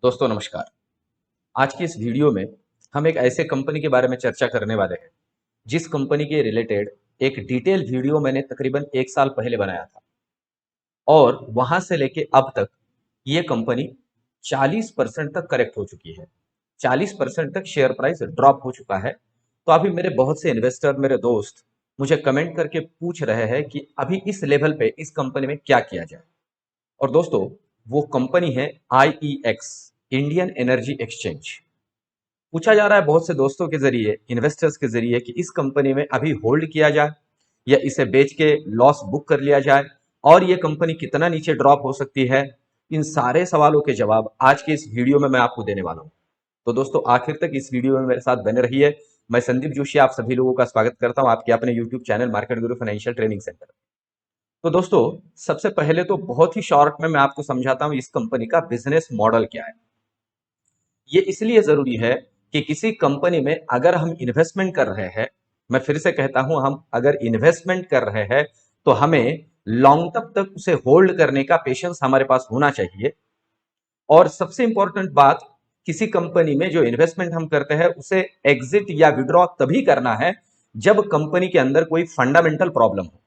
दोस्तों नमस्कार। आज की इस वीडियो में हम एक ऐसे कंपनी के बारे में चर्चा करने वाले हैं जिस कंपनी के रिलेटेड एक डिटेल वीडियो मैंने तकरीबन 1 साल पहले बनाया था और वहां से लेके अब तक ये कंपनी 40% तक करेक्ट हो चुकी है। 40% तक शेयर प्राइस ड्रॉप हो चुका है। तो अभी मेरे बहुत से इन्वेस्टर, मेरे दोस्त मुझे कमेंट करके पूछ रहे हैं कि अभी इस लेवल पे इस कंपनी में क्या किया जाए। और दोस्तों, वो कंपनी है IEX, इंडियन एनर्जी एक्सचेंज। पूछा जा रहा है बहुत से दोस्तों के जरिए, इन्वेस्टर्स के जरिए कि इस कंपनी में अभी होल्ड किया जाए या इसे बेच के लॉस बुक कर लिया जाए और ये कंपनी कितना नीचे ड्रॉप हो सकती है। इन सारे सवालों के जवाब आज के इस वीडियो में मैं आपको देने वाला हूं। तो दोस्तों, आखिर तक इस वीडियो में मेरे साथ बने रहिए। मैं संदीप जोशी आप सभी लोगों का स्वागत करता हूं आपके अपने यूट्यूब चैनल मार्केट गुरु फाइनेंशियल ट्रेनिंग सेंटर। तो दोस्तों, सबसे पहले तो बहुत ही शॉर्ट में मैं आपको समझाता हूं इस कंपनी का बिजनेस मॉडल क्या है। ये इसलिए जरूरी है कि किसी कंपनी में अगर हम इन्वेस्टमेंट कर रहे हैं, मैं फिर से कहता हूं, हम अगर इन्वेस्टमेंट कर रहे हैं तो हमें लॉन्ग टर्म तक उसे होल्ड करने का पेशेंस हमारे पास होना चाहिए। और सबसे इंपॉर्टेंट बात, किसी कंपनी में जो इन्वेस्टमेंट हम करते हैं उसे एग्जिट या विड्रॉ तभी करना है जब कंपनी के अंदर कोई फंडामेंटल प्रॉब्लम हो,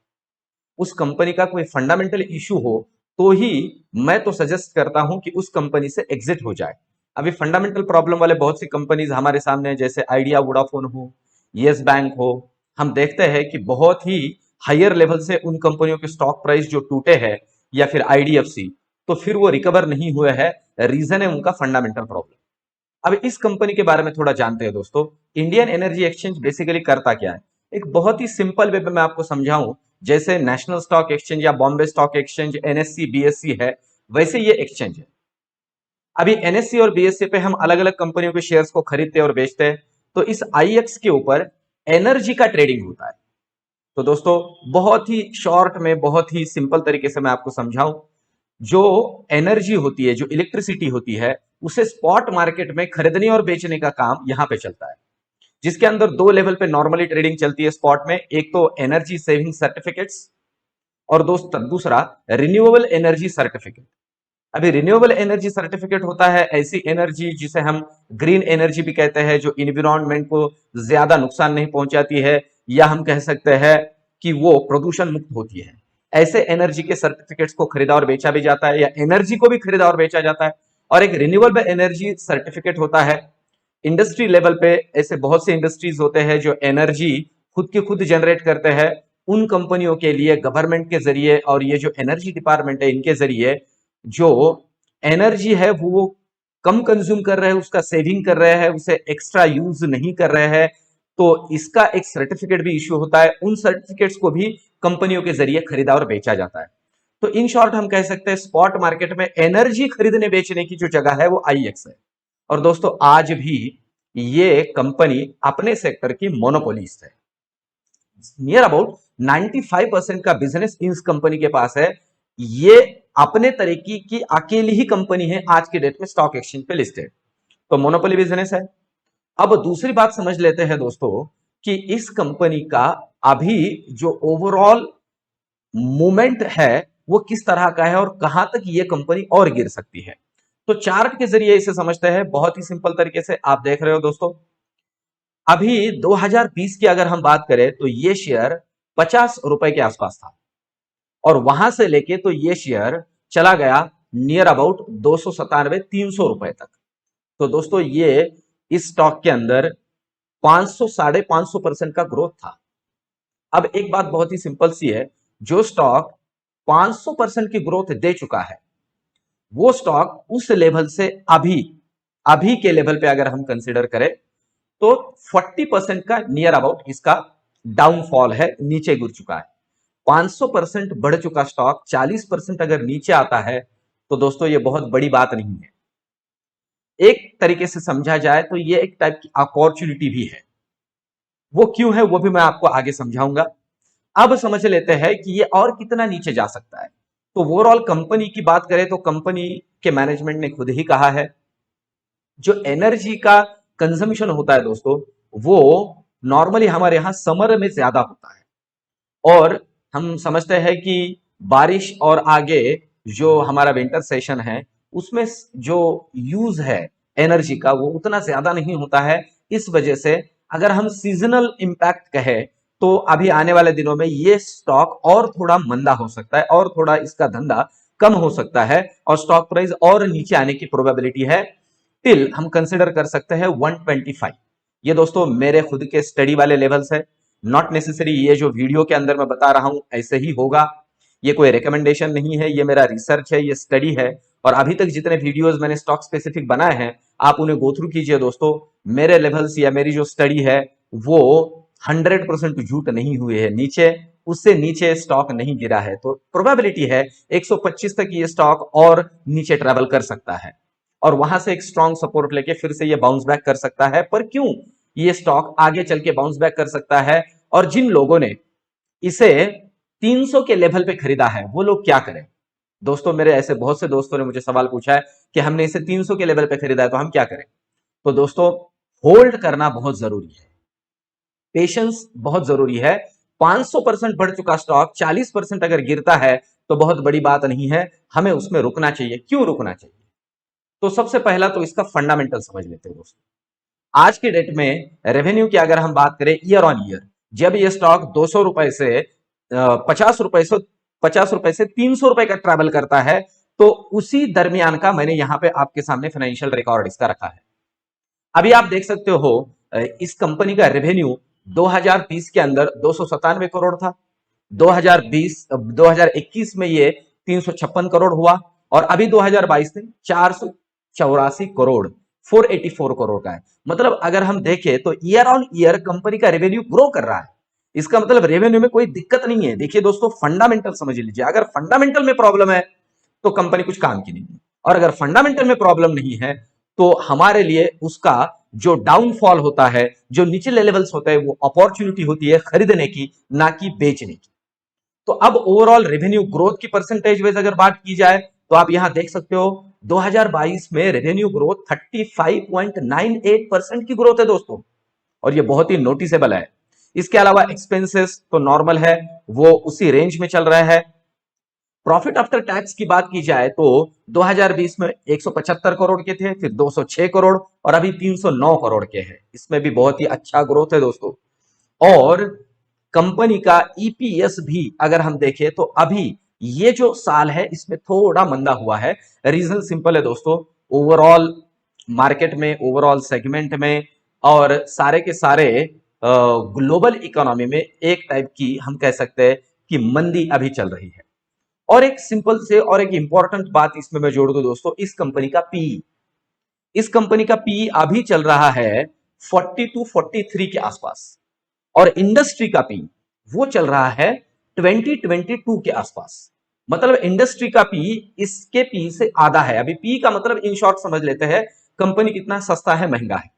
उस कंपनी का कोई फंडामेंटल इशू हो, तो ही मैं तो सजेस्ट करता हूं कि उस कंपनी से एग्जिट हो जाए। अभी फंडामेंटल प्रॉब्लम वाले बहुत सी कंपनीज हमारे सामने हैं, जैसे आइडिया, वोडाफोन हो, यस बैंक हो। हम देखते हैं कि बहुत ही हायर लेवल से उन कंपनियों के स्टॉक प्राइस जो टूटे हैं, या फिर IDFC, तो फिर वो रिकवर नहीं हुए हैं। रीजन है उनका फंडामेंटल प्रॉब्लम। अब इस कंपनी के बारे में थोड़ा जानते हैं दोस्तों। इंडियन एनर्जी एक्सचेंज बेसिकली करता क्या है, एक बहुत ही सिंपल वे में मैं आपको समझाऊं। जैसे नेशनल स्टॉक एक्सचेंज या Bombay stock exchange, NSE, BSE है, वैसे ये एक्सचेंज है। अभी NSE और BSE पे हम अलग अलग कंपनियों के शेयर्स को खरीदते और बेचते हैं। तो इस IEX के ऊपर एनर्जी का ट्रेडिंग होता है। तो दोस्तों, बहुत ही शॉर्ट में, बहुत ही सिंपल तरीके से मैं आपको समझाऊं, जो एनर्जी होती है, जो इलेक्ट्रिसिटी होती है, उसे स्पॉट मार्केट में खरीदने और बेचने का काम यहां पे चलता है, जिसके अंदर दो लेवल पे नॉर्मली ट्रेडिंग चलती है स्पॉट में। एक तो एनर्जी सेविंग सर्टिफिकेट्स और दोस्तों दूसरा रिन्यूएबल एनर्जी सर्टिफिकेट। अभी रिन्यूएबल एनर्जी सर्टिफिकेट होता है ऐसी एनर्जी जिसे हम ग्रीन एनर्जी भी कहते हैं, जो इन्वायरमेंट को ज्यादा नुकसान नहीं पहुंचाती है, या हम कह सकते हैं कि वो प्रदूषण मुक्त होती है। ऐसे एनर्जी के सर्टिफिकेट्स को खरीदा और बेचा भी जाता है, या एनर्जी को भी खरीदा और बेचा जाता है। और एक रिन्यूएबल एनर्जी सर्टिफिकेट होता है इंडस्ट्री लेवल पे। ऐसे बहुत से इंडस्ट्रीज होते हैं जो एनर्जी खुद की खुद जनरेट करते हैं। उन कंपनियों के लिए गवर्नमेंट के जरिए और ये जो एनर्जी डिपार्टमेंट है, इनके जरिए जो एनर्जी है वो कम कंज्यूम कर रहे हैं, उसका सेविंग कर रहे हैं, उसे एक्स्ट्रा यूज नहीं कर रहे हैं, तो इसका एक सर्टिफिकेट भी इश्यू होता है। उन सर्टिफिकेट्स को भी कंपनियों के जरिए खरीदा और बेचा जाता है। तो इन शॉर्ट हम कह सकते हैं स्पॉट मार्केट में एनर्जी खरीदने बेचने की जो जगह है वो IEX है। और दोस्तों, आज भी ये कंपनी अपने सेक्टर की मोनोपोलिस्ट है। नियर अबाउट 95% का बिजनेस इस कंपनी के पास है। ये अपने तरीके की अकेली ही कंपनी है आज के डेट में स्टॉक एक्सचेंज पे लिस्टेड। तो मोनोपोली बिजनेस है। अब दूसरी बात समझ लेते हैं दोस्तों कि इस कंपनी का अभी जो ओवरऑल मूवमेंट है वो किस तरह का है और कहां तक ये कंपनी और गिर सकती है। तो चार्ट के जरिए इसे समझते हैं बहुत ही सिंपल तरीके से। आप देख रहे हो दोस्तों, अभी 2020 की अगर हम बात करें तो ये शेयर 50 रुपए के आसपास था, और वहां से लेके तो ये शेयर चला गया नियर अबाउट 297 300 रुपए तक। तो दोस्तों, ये इस स्टॉक के अंदर 500 550% का ग्रोथ था। अब एक बात बहुत ही सिंपल सी है, जो स्टॉक 500% की ग्रोथ दे चुका है, वो स्टॉक उस लेवल से अभी अभी के लेवल पे अगर हम कंसीडर करें तो 40% का नियर अबाउट इसका डाउनफॉल है, नीचे गिर चुका है। 500% बढ़ चुका स्टॉक 40% अगर नीचे आता है तो दोस्तों ये बहुत बड़ी बात नहीं है। एक तरीके से समझा जाए तो ये एक टाइप की अपॉर्चुनिटी भी है। वो क्यों है वो भी मैं आपको आगे समझाऊंगा। अब समझ लेते हैं कि ये और कितना नीचे जा सकता है। तो ओवरऑल कंपनी की बात करें तो कंपनी के मैनेजमेंट ने खुद ही कहा है, जो एनर्जी का कंजम्पशन होता है दोस्तों, वो नॉर्मली हमारे यहां समर में ज्यादा होता है। और हम समझते हैं कि बारिश और आगे जो हमारा विंटर सेशन है उसमें जो यूज है एनर्जी का वो उतना ज्यादा नहीं होता है। इस वजह से अगर हम सीजनल इंपैक्ट कहें तो अभी आने वाले दिनों में ये स्टॉक और थोड़ा मंदा हो सकता है और थोड़ा इसका धंधा कम हो सकता है और स्टॉक प्राइस और नीचे आने की प्रोबेबिलिटी है। टिल हम कंसिडर कर सकते हैं 125। ये दोस्तों मेरे खुद के स्टडी वाले लेवल्स है, नॉट नेसेसरी ये जो वीडियो के अंदर मैं बता रहा हूं ऐसे ही होगा। ये कोई रिकमेंडेशन नहीं है, ये मेरा रिसर्च है, ये स्टडी है। और अभी तक जितने वीडियोस मैंने स्टॉक स्पेसिफिक बनाए हैं आप उन्हें गो थ्रू कीजिए दोस्तों। मेरे लेवल्स या मेरी जो स्टडी है वो 100% झूठ नहीं हुए है, नीचे उससे नीचे स्टॉक नहीं गिरा है। तो प्रोबेबिलिटी है 125 तक ये स्टॉक और नीचे ट्रेवल कर सकता है और वहां से एक स्ट्रॉन्ग सपोर्ट लेके फिर से ये बाउंस बैक कर सकता है। पर क्यों ये स्टॉक आगे चल के बाउंस बैक कर सकता है और जिन लोगों ने इसे 300 के लेवल पे खरीदा है वो लोग क्या करें? दोस्तों मेरे ऐसे बहुत से दोस्तों ने मुझे सवाल पूछा है कि हमने इसे 300 के लेवल पे खरीदा है तो हम क्या करें? तो दोस्तों होल्ड करना बहुत जरूरी है, पेशेंस बहुत जरूरी है। 500% बढ़ चुका स्टॉक 40% अगर गिरता है तो बहुत बड़ी बात नहीं है, हमें उसमें रुकना चाहिए। क्यों रुकना चाहिए? तो सबसे पहला तो इसका फंडामेंटल समझ लेते हैं दोस्तों। आज के डेट में रेवेन्यू की अगर हम बात करें ईयर ऑन ईयर, जब ये स्टॉक 200 रुपए से 50 रुपए से 300 रुपए का ट्रैवल करता है तो उसी दरमियान का मैंने यहां पे आपके सामने फाइनेंशियल रिकॉर्ड इसका रखा है। अभी आप देख सकते हो इस कंपनी का रेवेन्यू 2020 के अंदर 297 करोड़ था, 2021 में ये 356 करोड़ हुआ और अभी 2022 में 484 करोड़ 484 करोड़ का है। मतलब अगर हम देखें तो ईयर ऑन ईयर कंपनी का रेवेन्यू ग्रो कर रहा है। इसका मतलब रेवेन्यू में कोई दिक्कत नहीं है। देखिए दोस्तों फंडामेंटल समझ लीजिए, अगर फंडामेंटल में प्रॉब्लम है तो कंपनी कुछ काम की नहीं है और अगर फंडामेंटल में प्रॉब्लम नहीं है तो हमारे लिए उसका जो डाउनफॉल होता है, जो निचले लेवल्स होते हैं, वो अपॉर्चुनिटी होती है खरीदने की ना कि बेचने की। तो अब ओवरऑल रेवेन्यू ग्रोथ की परसेंटेज वाइज अगर बात की जाए तो आप यहां देख सकते हो 2022 में रेवेन्यू ग्रोथ 35.98% की ग्रोथ है दोस्तों और ये बहुत ही नोटिसेबल है। इसके अलावा एक्सपेंसेस तो नॉर्मल है, वो उसी रेंज में चल रहा है। प्रॉफिट आफ्टर टैक्स की बात की जाए तो 2020 में 175 करोड़ के थे, फिर 206 करोड़ और अभी 309 करोड़ के हैं। इसमें भी बहुत ही अच्छा ग्रोथ है दोस्तों। और कंपनी का ईपीएस भी अगर हम देखें तो अभी ये जो साल है इसमें थोड़ा मंदा हुआ है। रीजन सिंपल है दोस्तों, ओवरऑल मार्केट में, ओवरऑल सेगमेंट में और सारे के सारे ग्लोबल इकोनॉमी में एक टाइप की हम कह सकते हैं कि मंदी अभी चल रही है। और एक सिंपल से और एक इंपॉर्टेंट बात इसमें मैं जोड़ दूं दोस्तों, इस कंपनी का पीई, इस कंपनी का पीई अभी चल रहा है 40 टू 43 के आसपास और इंडस्ट्री का पी वो चल रहा है 2022 के आसपास। मतलब इंडस्ट्री का पी इसके पी से आधा है। अभी पी का मतलब इन शॉर्ट समझ लेते हैं कंपनी कितना सस्ता है, महंगा है।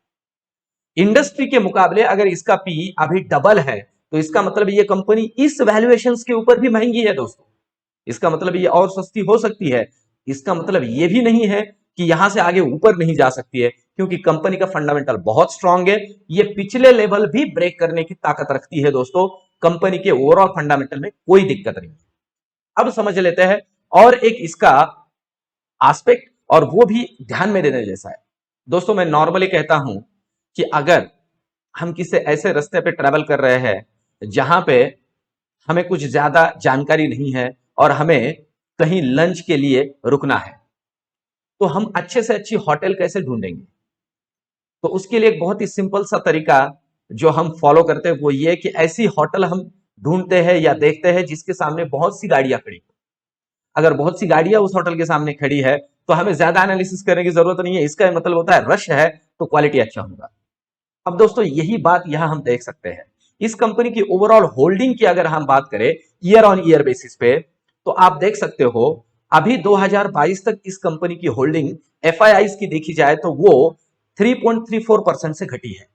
इंडस्ट्री के मुकाबले अगर इसका पी अभी डबल है तो इसका मतलब ये कंपनी इस वैल्यूएशंस के ऊपर भी महंगी है दोस्तों। इसका मतलब ये और सस्ती हो सकती है। इसका मतलब ये भी नहीं है कि यहां से आगे ऊपर नहीं जा सकती है, क्योंकि कंपनी का फंडामेंटल बहुत स्ट्रांग है। ये पिछले लेवल भी ब्रेक करने की ताकत रखती है दोस्तों। कंपनी के ओवरऑल फंडामेंटल में कोई दिक्कत नहीं। अब समझ लेते हैं और एक इसका एस्पेक्ट, और वो भी ध्यान में देने जैसा है दोस्तों। मैं नॉर्मली कहता हूं कि अगर हम किसी ऐसे रास्ते पे ट्रेवल कर रहे हैं जहां पे हमें कुछ ज्यादा जानकारी नहीं है और हमें कहीं लंच के लिए रुकना है तो हम अच्छे से अच्छी होटल कैसे ढूंढेंगे? तो उसके लिए एक बहुत ही सिंपल सा तरीका जो हम फॉलो करते हैं वो ये कि ऐसी होटल हम ढूंढते हैं या देखते हैं जिसके सामने बहुत सी गाड़ियां खड़ी। अगर बहुत सी गाड़ियां उस होटल के सामने खड़ी है तो हमें ज्यादा एनालिसिस करने की जरूरत नहीं है। इसका मतलब होता है रश है तो क्वालिटी अच्छा होगा। अब दोस्तों यही बात यहां हम देख सकते हैं। इस कंपनी की ओवरऑल होल्डिंग की अगर हम बात करें ईयर ऑन ईयर बेसिस पे तो आप देख सकते हो अभी 2022 तक इस कंपनी की होल्डिंग एफआईआईज की देखी जाए तो वो 3.34% से घटी है।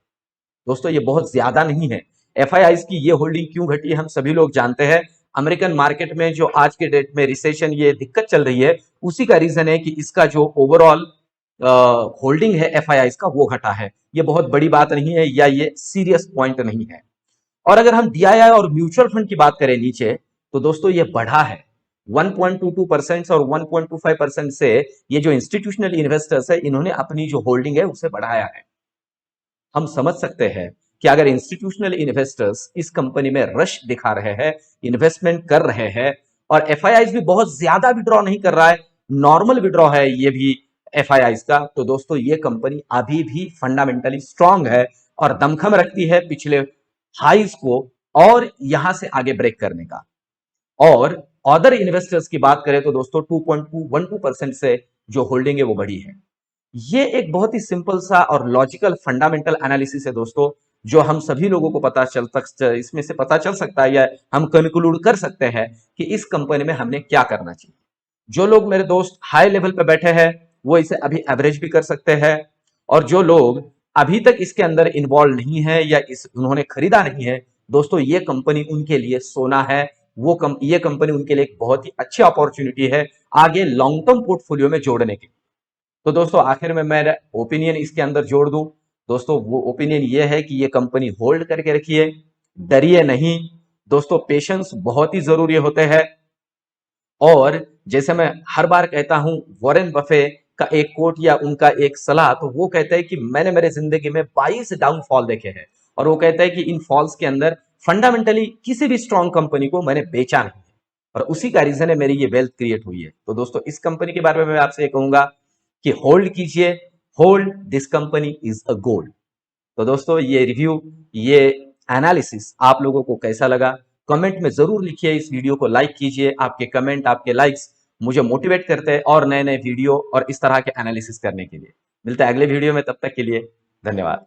दोस्तों ये बहुत ज्यादा नहीं है। एफआईआईज की ये होल्डिंग क्यों घटी है हम सभी लोग जानते हैं। अमेरिकन मार्केट में जो आज के डेट में रिसेशन, ये दिक्कत चल रही है, उसी का रीजन है कि इसका जो ओवरऑल होल्डिंग है एफआईआईज का वो घटा है। ये बहुत बड़ी बात नहीं है या ये सीरियस पॉइंट नहीं है। और अगर हम डीआईआई और म्यूचुअल फंड की बात करें नीचे तो दोस्तों ये बढ़ा है। 1.22% और 1.25% से ये जो इंस्टीट्यूशनल इन्वेस्टर्स है इन्होंने अपनी जो होल्डिंग है उसे बढ़ाया है। हम समझ सकते हैं कि अगर इंस्टीट्यूशनल इन्वेस्टर्स इस कंपनी में रश दिखा रहे हैं, इन्वेस्टमेंट कर रहे हैं और एफआईआईज भी बहुत ज्यादा विड्रॉ नहीं कर रहा है, नॉर्मल विड्रॉ है ये भी एफआईआईज का, तो दोस्तों ये कंपनी अभी भी फंडामेंटली स्ट्रांग है और दमखम रखती है पिछले हाईज को और यहां से आगे ब्रेक करने का। और अदर इन्वेस्टर्स की बात करें तो दोस्तों 2.212% से जो होल्डिंग है वो बढ़ी है। ये एक बहुत ही सिंपल सा और लॉजिकल फंडामेंटल एनालिसिस है दोस्तों, जो हम सभी लोगों को पता चल तक इसमें से पता चल सकता है या हम कंक्लूड कर सकते हैं कि इस कंपनी में हमने क्या करना चाहिए। जो लोग मेरे दोस्त हाई लेवल पे बैठे हैं वो इसे अभी एवरेज भी कर सकते हैं, और जो लोग अभी तक इसके अंदर इन्वॉल्व नहीं है या इस उन्होंने खरीदा नहीं है, दोस्तों ये कंपनी उनके लिए सोना है। ये कंपनी उनके लिए एक बहुत ही अच्छी अपॉर्चुनिटी है आगे लॉन्ग टर्म पोर्टफोलियो में जोड़ने की। तो दोस्तों आखिर में मैं ओपिनियन इसके अंदर जोड़ दूं, दोस्तों वो ओपिनियन ये है कि ये कंपनी होल्ड करके रखिए, डरिए नहीं। दोस्तों पेशेंस बहुत ही जरूरी होते हैं, और जैसे मैं हर बार कहता हूं, वॉरेन बफे का एक कोट या उनका एक सलाह, तो वो कहता है कि मैंने मेरे जिंदगी में 22 डाउनफॉल देखे हैं, और वो कहता है कि इन फॉल्स के अंदर फंडामेंटली किसी भी स्ट्रॉन्ग कंपनी को मैंने बेचा नहीं है, और उसी का रीजन है मेरी ये वेल्थ क्रिएट हुई है। तो दोस्तों इस कंपनी के बारे में मैं आपसे ये कहूंगा कि होल्ड कीजिए, hold this company is a gold. तो दोस्तों ये रिव्यू, ये एनालिसिस आप लोगों को कैसा लगा कमेंट में जरूर लिखिए। इस वीडियो को लाइक कीजिए, आपके कमेंट, आपके लाइक्स मुझे मोटिवेट करते हैं और नए नए वीडियो और इस तरह के एनालिसिस करने के लिए। मिलता है अगले वीडियो में, तब तक के लिए धन्यवाद।